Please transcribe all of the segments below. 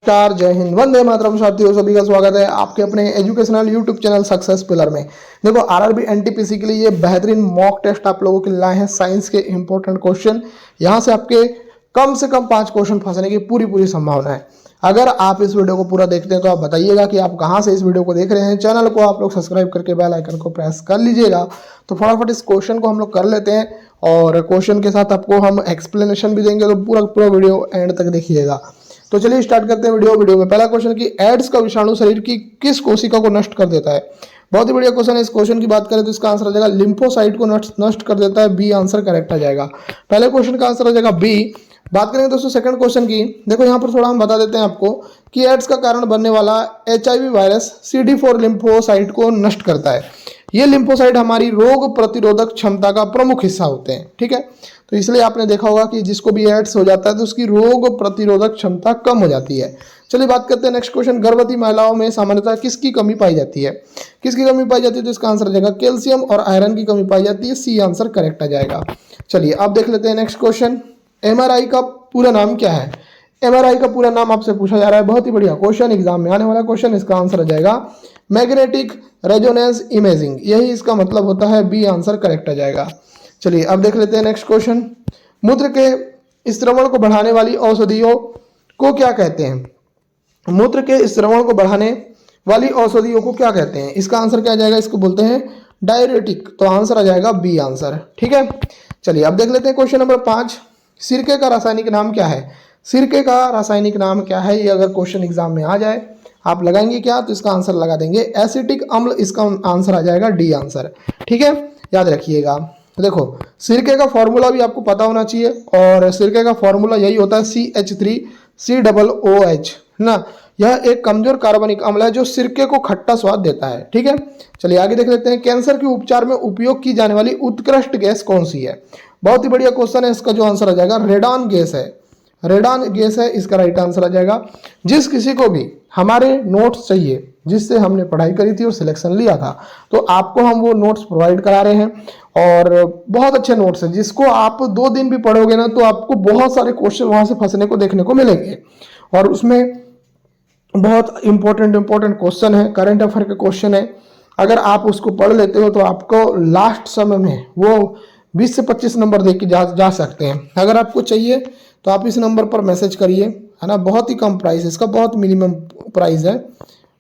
नमस्कार, जय हिंद, वंदे मातरम साथियों। सभी का स्वागत है आपके अपने educational YouTube channel success pillar में। देखो, आरआरबी एनटीपीसी के लिए ये बेहतरीन मॉक टेस्ट आप लोगों के लिए लाए हैं। साइंस के इंपॉर्टेंट क्वेश्चन, यहाँ से आपके कम से कम 5 क्वेश्चन फंसने की पूरी संभावना है। अगर आप इस वीडियो को पूरा देखते हैं तो आप बताइएगा कि आप कहाँ से इस वीडियो को देख रहे हैं। चैनल को आप लोग सब्सक्राइब करके बेल आइकन को प्रेस कर लीजिएगा। तो फटाफट इस क्वेश्चन को हम लोग कर लेते हैं और क्वेश्चन के साथ आपको हम एक्सप्लेनेशन भी देंगे, तो पूरा वीडियो एंड तक देखिएगा। तो चलिए स्टार्ट करते हैं वीडियो में पहला क्वेश्चन कि एड्स का विषाणु शरीर की किस कोशिका को नष्ट कर देता है। बहुत ही बढ़िया क्वेश्चन है। इस क्वेश्चन की बात करें तो इसका आंसर आ जाएगा लिम्फोसाइट को नष्ट कर देता है। बी आंसर करेक्ट आ जाएगा। पहले क्वेश्चन का आंसर आ जाएगा बी। बात करेंगे दोस्तों सेकंड क्वेश्चन की। देखो यहाँ पर थोड़ा हम बता देते हैं आपको कि एड्स का कारण बनने वाला HIV वायरस CD4 लिम्फोसाइट को नष्ट करता है। ये लिम्फोसाइट हमारी रोग प्रतिरोधक क्षमता का प्रमुख हिस्सा होते हैं। ठीक है, तो इसलिए आपने देखा होगा कि जिसको भी एड्स हो जाता है तो उसकी रोग प्रतिरोधक क्षमता कम हो जाती है। चलिए बात करते हैं नेक्स्ट क्वेश्चन। गर्भवती महिलाओं में सामान्यतः किसकी कमी पाई जाती है? किसकी कमी पाई जाती है? तो इसका आंसर आ जाएगा कैल्शियम और आयरन की कमी पाई जाती है। सी आंसर करेक्ट आ जाएगा। चलिए अब देख लेते हैं नेक्स्ट क्वेश्चन। MRI का पूरा नाम क्या है? MRI का पूरा नाम आपसे पूछा जा रहा है। बहुत ही बढ़िया क्वेश्चन, एग्जाम में आने वाला क्वेश्चन। इसका आंसर आ जाएगा मैग्नेटिक रेजोनेंस इमेजिंग, यही इसका मतलब होता है। बी आंसर करेक्ट आ जाएगा। चलिए अब देख लेते हैं नेक्स्ट क्वेश्चन। मूत्र के स्रवण को बढ़ाने वाली औषधियों को क्या कहते हैं? मूत्र के स्रवण को बढ़ाने वाली औषधियों को क्या कहते हैं? इसका आंसर क्या आ जाएगा? इसको बोलते हैं डायरेटिक। तो आंसर आ जाएगा बी आंसर। ठीक है, चलिए अब देख लेते हैं क्वेश्चन नंबर 5। सिरके का रासायनिक नाम क्या है? सिरके का रासायनिक नाम क्या है? ये अगर क्वेश्चन एग्जाम में आ जाए, आप लगाएंगे क्या? तो इसका आंसर लगा देंगे एसिटिक अम्ल। इसका आंसर आ जाएगा डी आंसर। ठीक है, याद रखिएगा। देखो, सिरके का फॉर्मूला भी आपको पता होना चाहिए और सिरके का फॉर्मूला यही होता है CH3COOH ना। यह एक कमजोर कार्बनिक अम्ल है जो सिरके को खट्टा स्वाद देता है। ठीक है, चलिए आगे देख लेते हैं। कैंसर के उपचार में उपयोग की जाने वाली उत्कृष्ट गैस कौन सी है? बहुत ही बढ़िया क्वेश्चन है। इसका जो आंसर आ जाएगा रेडान गैस है। रेडान गैस है इसका राइट आंसर आ जाएगा। जिस किसी को भी हमारे नोट्स चाहिए, जिससे हमने पढ़ाई करी थी और सिलेक्शन लिया था, तो आपको हम वो नोट्स प्रोवाइड करा रहे हैं और बहुत अच्छे नोट्स हैं जिसको आप 2 दिन भी पढ़ोगे ना तो आपको बहुत सारे क्वेश्चन वहां से फंसने को देखने को मिलेंगे। और उसमें बहुत इंपॉर्टेंट क्वेश्चन है, करंट अफेयर के क्वेश्चन है। अगर आप उसको पढ़ लेते हो तो आपको लास्ट समय में वो 20 से 25 नंबर दे के जा सकते हैं। अगर आपको चाहिए तो आप इस नंबर पर मैसेज करिए, है ना। बहुत ही कम प्राइस, इसका बहुत मिनिमम प्राइस है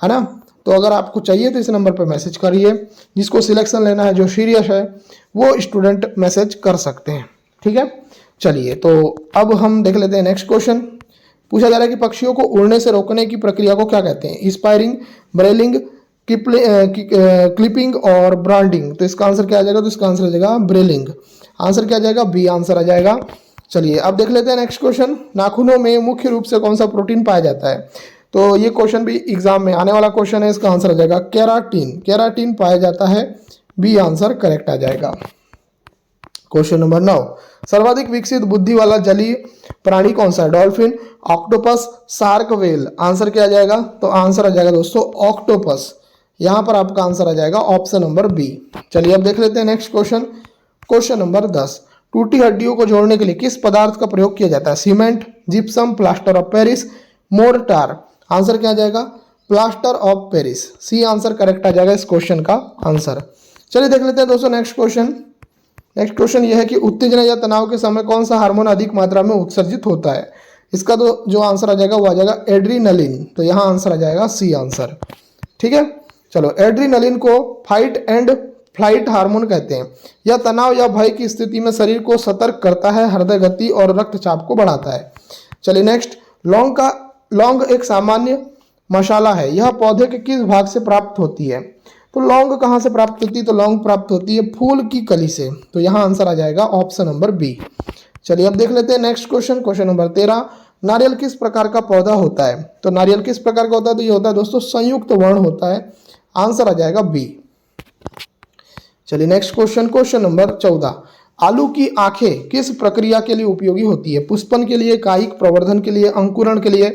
ना। तो अगर आपको चाहिए तो इस नंबर पर मैसेज करिए। जिसको सिलेक्शन लेना है, जो सीरियस है, वो स्टूडेंट मैसेज कर सकते हैं। ठीक है, चलिए तो अब हम देख लेते हैं नेक्स्ट क्वेश्चन। पूछा जा रहा है कि पक्षियों को उड़ने से रोकने की प्रक्रिया को क्या कहते हैं? स्पायरिंग, ब्रेलिंग, क्लिपिंग और ब्रांडिंग। तो इसका आंसर क्या आ जाएगा? तो इसका आंसर आ जाएगा ब्रेलिंग। आंसर क्या आ जाएगा? बी आंसर आ जाएगा। चलिए अब देख लेते हैं नेक्स्ट क्वेश्चन। नाखूनों में मुख्य रूप से कौन सा प्रोटीन पाया जाता है? तो ये क्वेश्चन भी एग्जाम में आने वाला क्वेश्चन है। इसका आंसर आ जाएगा केराटिन। केराटिन पाया जाता है। बी आंसर करेक्ट आ जाएगा। Question number 9। सर्वाधिक विकसित बुद्धि वाला जलीय प्राणी कौन सा है? Dolphin, octopus, shark, whale. Answer क्या आ जाएगा? तो आंसर आ जाएगा दोस्तों ऑक्टोपस। यहां पर आपका आंसर आ जाएगा ऑप्शन नंबर बी। चलिए अब देख लेते हैं नेक्स्ट क्वेश्चन। Question number 10। टूटी हड्डियों को जोड़ने के लिए किस पदार्थ का प्रयोग किया जाता है? Cement, gypsum, plaster of Paris, mortar. Answer क्या आ जाएगा? Plaster of Paris. C answer correct आ जाएगा इस क्वेश्चन का आंसर। चलिए देख लेते हैं दोस्तों नेक्स्ट क्वेश्चन। नेक्स्ट क्वेश्चन यह है कि उत्तेजना या तनाव के समय कौन सा हार्मोन अधिक मात्रा में उत्सर्जित होता है? इसका तो जो आंसर आ जाएगा वो आ जाएगा एड्रीनलिन। तो यहाँ आंसर आ जाएगा सी आंसर। ठीक है, चलो एड्रीनलिन को फाइट एंड फ्लाइट हार्मोन कहते हैं। यह तनाव या भय की स्थिति में शरीर को सतर्क करता है, हृदय गति और रक्तचाप को बढ़ाता है। चलिए नेक्स्ट। लौंग एक सामान्य मसाला है। यह पौधे के किस भाग से प्राप्त होती है? तो लौंग कहाँ से प्राप्त होती है? तो लौंग प्राप्त होती है फूल की कली से। तो यहाँ आंसर आ जाएगा ऑप्शन नंबर बी। चलिए अब देख लेते हैं नेक्स्ट क्वेश्चन। Question number 13। नारियल किस प्रकार का पौधा होता है? तो नारियल किस प्रकार का होता है? तो ये होता है दोस्तों संयुक्त वर्ण होता है। आंसर आ जाएगा बी। चलिए नेक्स्ट क्वेश्चन। Question number 14। आलू की आंखें किस प्रक्रिया के लिए उपयोगी होती है? पुष्पन के लिए, कायिक प्रवर्धन के लिए, अंकुरण के लिए,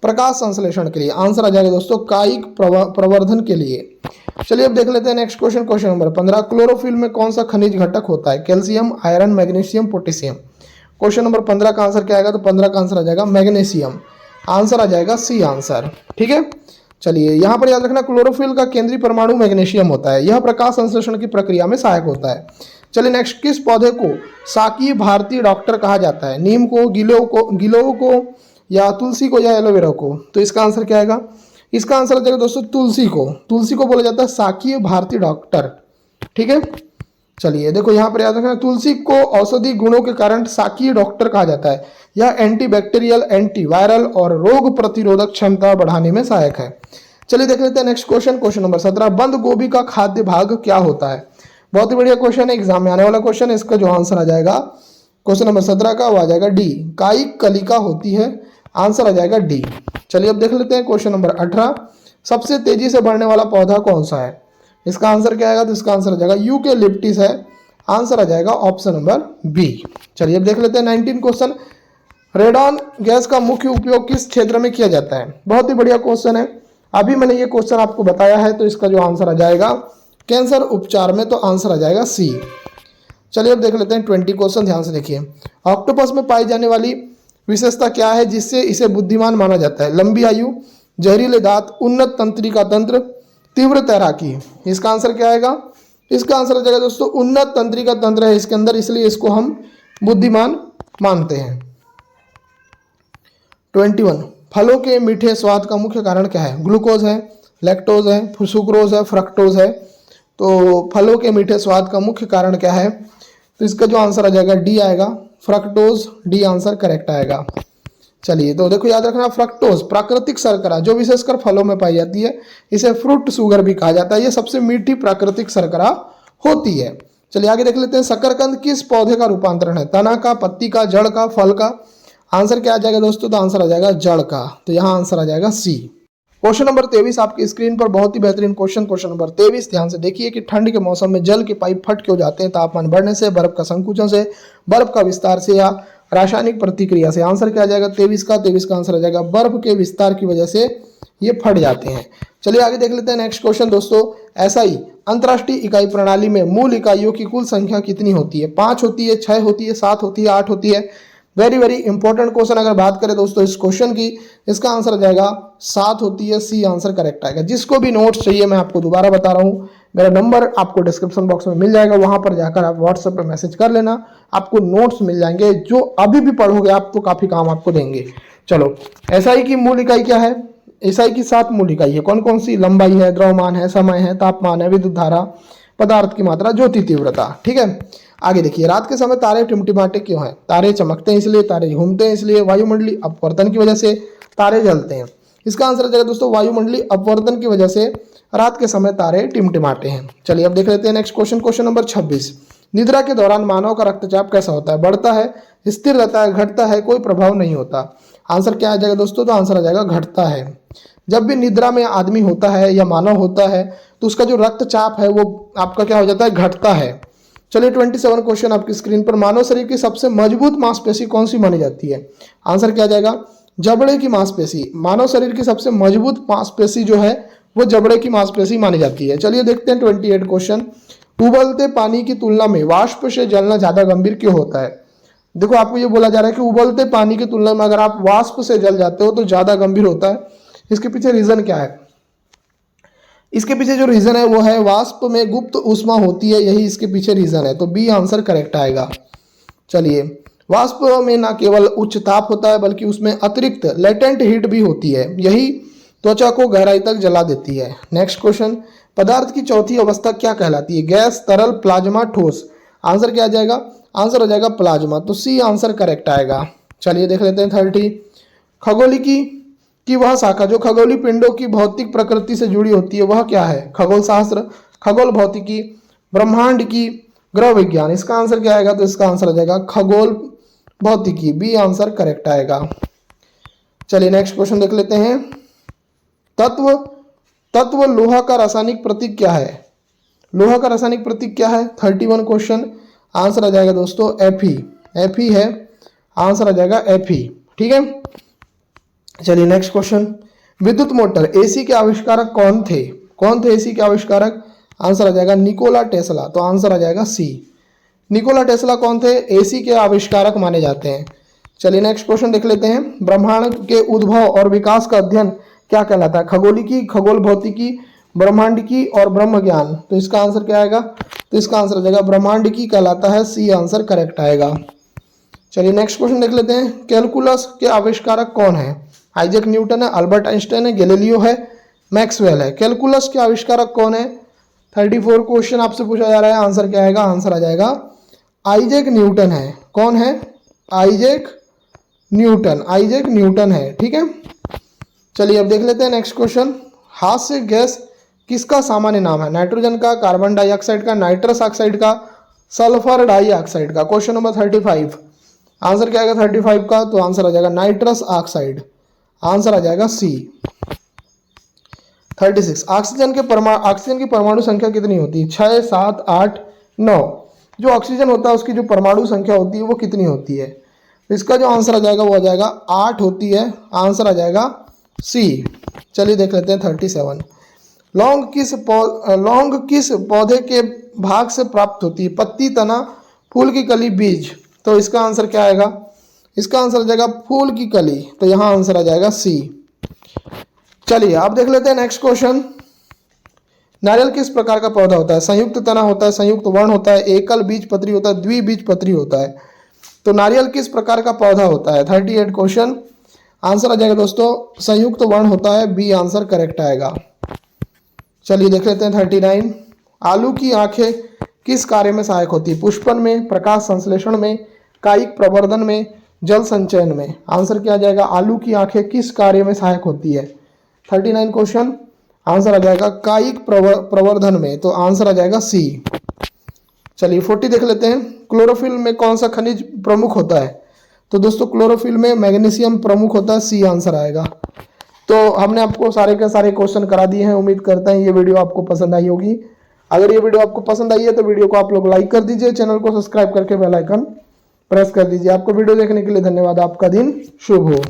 प्रकाश संश्लेषण के लिए। आंसर आ जाएगा दोस्तों कायिक प्रवर्धन के लिए। चलिए अब देख लेते हैं next question. Question number 15। Chlorophyll में कौन सा खनिज घटक होता है? Calcium, iron, magnesium, potassium. Question number 15 का आंसर क्या आएगा? तो 15 का आंसर आ जाएगा मैग्नीशियम। आंसर आ जाएगा सी आंसर। ठीक है, चलिए यहाँ पर याद रखना क्लोरोफिल का केंद्रीय परमाणु मैग्नीशियम होता है, यह प्रकाश संश्लेषण की प्रक्रिया में सहायक होता है। चलिए नेक्स्ट, किस पौधे को शाकीय भारतीय डॉक्टर कहा जाता है? नीम को, गिलोय को या तुलसी को या एलोवेरा को? तो इसका आंसर क्या आएगा? इसका आंसर आ जाएगा दोस्तों तुलसी को। तुलसी को बोला जाता है शाकीय भारतीय डॉक्टर। ठीक है, चलिए देखो यहाँ पर याद रखना तुलसी को औषधि गुणों के कारण शाकीय डॉक्टर कहा जाता है। यह एंटीबैक्टीरियल, एंटीवायरल और रोग प्रतिरोधक क्षमता बढ़ाने में सहायक है। चलिए देख लेते हैं नेक्स्ट क्वेश्चन, क्वेश्चन नंबर 17। बंद गोभी का खाद्य भाग क्या होता है? बहुत ही बढ़िया क्वेश्चन है, एग्जाम में आने वाला क्वेश्चन है। इसका जो आंसर आ जाएगा क्वेश्चन नंबर 17 का, वो आ जाएगा डी, कायिक कलिका होती है। आंसर आ जाएगा डी। चलिए अब देख लेते हैं क्वेश्चन नंबर 18। सबसे तेजी से बढ़ने वाला पौधा कौन सा है? इसका आंसर क्या आएगा? तो इसका आंसर आ जाएगा यूकेलिप्टिस है। आंसर आ जाएगा ऑप्शन नंबर बी। चलिए अब देख लेते हैं 19 क्वेश्चन। रेडॉन गैस का मुख्य उपयोग किस क्षेत्र में किया जाता है? बहुत ही बढ़िया क्वेश्चन है, अभी मैंने ये क्वेश्चन आपको बताया है। तो इसका जो आंसर आ जाएगा कैंसर उपचार में, तो आंसर आ जाएगा सी। चलिए अब देख लेते हैं 20 क्वेश्चन, ध्यान से देखिए। ऑक्टोपस में पाई जाने वाली विशेषता क्या है जिससे इसे बुद्धिमान माना जाता है? लंबी आयु, जहरीले दांत, उन्नत तंत्रिका तंत्र, तीव्र तैराकी। इसका आंसर क्या आएगा? इसका आंसर आ जाएगा दोस्तों उन्नत तंत्रिका तंत्र है इसके अंदर, इसलिए इसको हम बुद्धिमान मानते हैं। 21, फलों के मीठे स्वाद का मुख्य कारण क्या है? ग्लूकोज है, लैक्टोज है, सुक्रोज है, फ्रक्टोज है। तो फलों के मीठे स्वाद का मुख्य कारण क्या है? तो इसका जो आंसर आ जाएगा डी आएगा, फ्रक्टोज। डी आंसर करेक्ट आएगा। चलिए तो देखो याद रखना, फ्रक्टोज प्राकृतिक शर्करा जो विशेषकर फलों में पाई जाती है, इसे फ्रूट शुगर भी कहा जाता है। ये सबसे मीठी प्राकृतिक शर्करा होती है। चलिए आगे देख लेते हैं, शकरकंद किस पौधे का रूपांतरण है? तना का, पत्ती का, जड़ का, फल का? आंसर क्या आ जाएगा दोस्तों? तो आंसर आ जाएगा जड़ का। तो यहाँ आंसर आ जाएगा सी। क्वेश्चन नंबर 23 आपकी स्क्रीन पर, बहुत ही बेहतरीन क्वेश्चन। क्वेश्चन नंबर 23 ध्यान से देखिए कि ठंड के मौसम में जल के पाइप फट क्यों जाते हैं? तापमान बढ़ने से, बर्फ का संकुचन से, बर्फ का विस्तार से या रासायनिक प्रतिक्रिया से? आंसर क्या आ जाएगा 23 का आंसर आ जाएगा बर्फ के विस्तार की वजह से ये फट जाते हैं। चलिए आगे देख लेते हैं नेक्स्ट क्वेश्चन दोस्तों। एसआई अंतरराष्ट्रीय इकाई प्रणाली में मूल इकाइयों की कुल संख्या कितनी होती है? 5 होती है, 6 होती है, 7 होती है, 8 होती है? वेरी वेरी इंपॉर्टेंट क्वेश्चन अगर बात करें दोस्तों इस क्वेश्चन की, इसका आंसर आ जाएगा 7 होती है। सी आंसर करेक्ट आएगा। जिसको भी नोट्स चाहिए, मैं आपको दोबारा बता रहा हूँ, मेरा नंबर आपको डिस्क्रिप्शन बॉक्स में मिल जाएगा, वहां पर जाकर आप व्हाट्सएप पे मैसेज कर लेना, आपको नोट्स मिल जाएंगे जो अभी भी पढ़ोगे आप तो काफी काम आपको देंगे। चलो, एसआई की मूल इकाई क्या है? एसआई की 7 मूल इकाई है। कौन कौन सी? लंबाई है, द्रव्यमान है, समय है, तापमान है, विद्युत धारा, पदार्थ की मात्रा, ज्योति तीव्रता। ठीक है, आगे देखिए, रात के समय तारे टिमटिमाते क्यों हैं? तारे चमकते हैं इसलिए, तारे घूमते हैं इसलिए, वायुमंडलीय अपवर्तन की वजह से तारे जलते हैं। इसका आंसर आ जाएगा दोस्तों वायुमंडलीय अपवर्तन की वजह से रात के समय तारे टिमटिमाते हैं। चलिए अब देख लेते हैं नेक्स्ट क्वेश्चन, क्वेश्चन नंबर 26। निद्रा के दौरान मानव का रक्तचाप कैसा होता है? बढ़ता है, स्थिर रहता है, घटता है, कोई प्रभाव नहीं होता? आंसर क्या आ जाएगा दोस्तों? तो आंसर आ जाएगा घटता है। जब भी निद्रा में आदमी होता है या मानव होता है तो उसका जो रक्तचाप है वो आपका क्या हो जाता है? घटता है। चलिए 27 क्वेश्चन आपकी स्क्रीन पर। मानव शरीर की सबसे मजबूत मांसपेशी कौन सी मानी जाती है? आंसर क्या आ जाएगा? जबड़े की मांसपेशी। मानव शरीर की सबसे मजबूत मांसपेशी जो है वो जबड़े की मांसपेशी मानी जाती है। चलिए देखते हैं 28 क्वेश्चन। उबलते पानी की तुलना में वाष्प से जलना ज्यादा गंभीर क्यों होता है? देखो आपको ये बोला जा रहा है कि उबलते पानी की तुलना में अगर आप वाष्प से जल जाते हो तो ज्यादा गंभीर होता है। इसके पीछे रीजन क्या है? इसके पीछे जो रीजन है वो है वाष्प में गुप्त ऊष्मा होती है, यही इसके पीछे रीजन है। तो बी आंसर करेक्ट आएगा। चलिए, वाष्प में ना केवल उच्च ताप होता है बल्कि उसमें अतिरिक्त लेटेंट हीट भी होती है, यही त्वचा को गहराई तक जला देती है। नेक्स्ट क्वेश्चन, पदार्थ की चौथी अवस्था क्या कहलाती है? गैस, तरल, प्लाज्मा, ठोस? आंसर क्या आ जाएगा? आंसर आ जाएगा प्लाज्मा। तो सी आंसर करेक्ट आएगा। चलिए देख लेते हैं 30। खगोलिकी की वह शाखा जो खगोलीय पिंडों की भौतिक प्रकृति से जुड़ी होती है वह क्या है? खगोल शास्त्र, खगोल भौतिकी, ब्रह्मांड की, ग्रह विज्ञान? इसका आंसर क्या आएगा? तो इसका आंसर आ जाएगा खगोल भौतिकी। बी आंसर करेक्ट आएगा। चलिए नेक्स्ट क्वेश्चन देख लेते हैं। तत्व लोहा का रासायनिक प्रतीक क्या है? लोहा का रासायनिक प्रतीक क्या है? 31 क्वेश्चन। आंसर आ जाएगा दोस्तों Fe। Fe है, आंसर आ जाएगा Fe। ठीक है, चलिए नेक्स्ट क्वेश्चन। विद्युत मोटर एसी के आविष्कारक कौन थे? कौन थे एसी के आविष्कारक? आंसर आ जाएगा निकोला टेस्ला। तो आंसर आ जाएगा सी। निकोला टेस्ला कौन थे? एसी के आविष्कारक माने जाते हैं। चलिए नेक्स्ट क्वेश्चन देख लेते हैं। ब्रह्मांड के उद्भव और विकास का अध्ययन क्या कहलाता है? खगोलिकी, खगोल भौतिकी, ब्रह्मांडिकी और ब्रह्म ज्ञान। तो इसका आंसर क्या आएगा? तो इसका आंसर हो जाएगा ब्रह्मांडिकी कहलाता है। सी आंसर करेक्ट आएगा। चलिए नेक्स्ट क्वेश्चन देख लेते हैं। कैलकुलस के आविष्कारक कौन है? आइजैक न्यूटन है, अल्बर्ट आइंस्टाइन है, गैलीलियो है, मैक्सवेल है। कैलकुलस के आविष्कारक कौन है? 34 क्वेश्चन आपसे पूछा जा रहा है। आंसर क्या आएगा? आंसर आ जाएगा आइजैक न्यूटन है। कौन है? Isaac Newton. आइजैक न्यूटन है, ठीक है। चलिए अब देख लेते हैं नेक्स्ट क्वेश्चन। हास्य गैस किसका सामान्य नाम है? नाइट्रोजन का, कार्बन डाइऑक्साइड का, नाइट्रस ऑक्साइड का, सल्फर डाइऑक्साइड का। Question number 35। आंसर क्या आएगा 35 का? तो आंसर आ जाएगा नाइट्रस ऑक्साइड। आंसर आ जाएगा सी। 36। ऑक्सीजन की परमाणु संख्या कितनी होती है? 6, 7, 8, 9। जो ऑक्सीजन होता है उसकी जो परमाणु संख्या होती है वो कितनी होती है? इसका जो आंसर आ जाएगा वो आ जाएगा 8 होती है। आंसर आ जाएगा सी। चलिए देख लेते हैं 37। लौंग किस पौधे के भाग से प्राप्त होती है? पत्ती, तना, फूल की कली, बीज। तो इसका आंसर क्या आएगा? इसका आंसर आ जाएगा फूल की कली। तो यहां आंसर आ जाएगा सी। चलिए आप देख लेते हैं नेक्स्ट क्वेश्चन। नारियल किस प्रकार का पौधा होता है? संयुक्त तना होता है, संयुक्त वर्ण होता है, एकल बीज पत्री होता है, द्विबीज पत्री होता है। तो नारियल किस प्रकार का पौधा होता है? 38 क्वेश्चन। आंसर आ जाएगा दोस्तों संयुक्त वर्ण होता है। बी आंसर करेक्ट आएगा। चलिए देख लेते हैं 39। आलू की आंखें किस कार्य में सहायक होती है? पुष्पन में, प्रकाश संश्लेषण में, कायिक प्रवर्धन में, जल संचयन में। आंसर क्या आ जाएगा? आलू की आंखें किस कार्य में सहायक होती है? 39 क्वेश्चन। आंसर आ जाएगा कायिक प्रवर्धन में। तो आंसर आ जाएगा सी। चलिए 40 देख लेते हैं। क्लोरोफिल में कौन सा खनिज प्रमुख होता है? तो दोस्तों क्लोरोफिल में मैग्नीशियम प्रमुख होता है। सी आंसर आएगा। तो हमने आपको सारे के सारे क्वेश्चन करा दिए हैं। उम्मीद करते हैं ये वीडियो आपको पसंद आई होगी। अगर ये वीडियो आपको पसंद आई है तो वीडियो को आप लोग लाइक कर दीजिए, चैनल को सब्सक्राइब करके बेल आइकन प्रेस कर दीजिए। आपको वीडियो देखने के लिए धन्यवाद। आपका दिन शुभ हो।